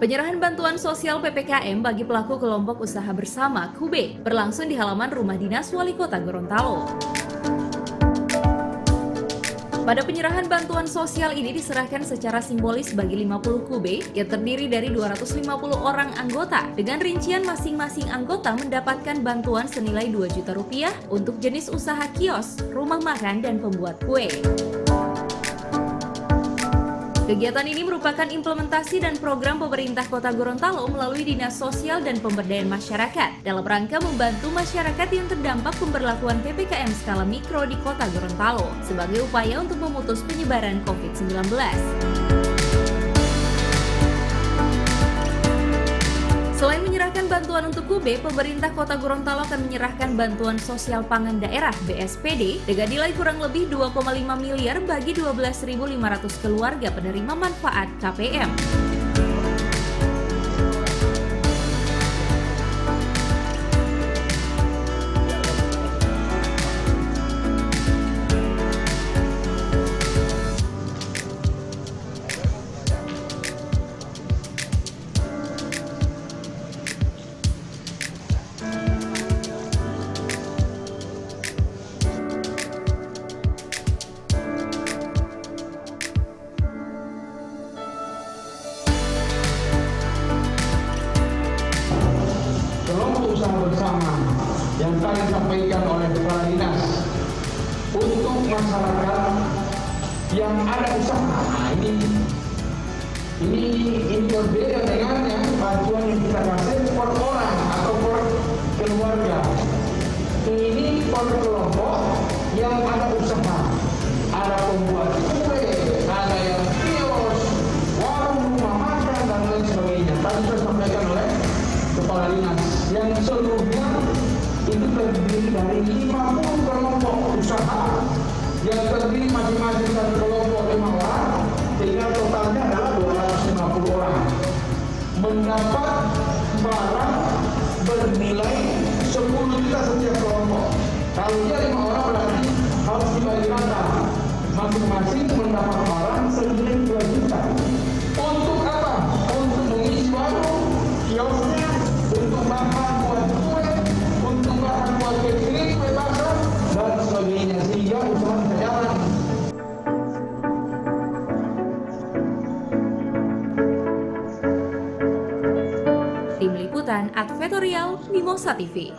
Penyerahan bantuan sosial PPKM bagi pelaku kelompok usaha bersama KUBE berlangsung di halaman rumah dinas Wali Kota Gorontalo. Pada penyerahan bantuan sosial ini diserahkan secara simbolis bagi 50 KUBE yang terdiri dari 250 orang anggota dengan rincian masing-masing anggota mendapatkan bantuan senilai Rp2 juta untuk jenis usaha kios, rumah makan, dan pembuat kue. Kegiatan ini merupakan implementasi dan program pemerintah Kota Gorontalo melalui Dinas Sosial dan Pemberdayaan Masyarakat dalam rangka membantu masyarakat yang terdampak pemberlakuan PPKM skala mikro di Kota Gorontalo sebagai upaya untuk memutus penyebaran COVID-19. Selain menyerahkan bantuan untuk KUBE, pemerintah Kota Gorontalo akan menyerahkan bantuan sosial pangan daerah (BSPD) dengan nilai kurang lebih 2,5 miliar bagi 12.500 keluarga penerima manfaat KPM. Kelompok usaha bersama yang tadi disampaikan oleh Kepala Dinas untuk masyarakat yang ada usaha. Nah, ini berbeda dengan yang bantuan yang kita kasih per orang atau per keluarga. Ini per kelompok yang ada usaha, ada pembuat kue, ada yang kios, warung, rumah makan, dan lain sebagainya. Tadi sudah disampaikan oleh Kepala Dinas yang seluruhnya itu terdiri dari 50 kelompok usaha yang terdiri masing-masing dari kelompok 5 orang, sehingga totalnya adalah 250 orang mendapat barang bernilai 10 juta setiap kelompok. Kalau dia 5 orang berarti harus dibagi rata, masing-masing mendapat barang senilai 2 juta. Untuk apa? Untuk mengisi warung, kiosnya, untuk bahan buat kue, untuk bahan buat catering, kue bakar, dan sebagainya, sehingga usaha bisa jalan. Tim Liputan Advertorial Mimosa TV.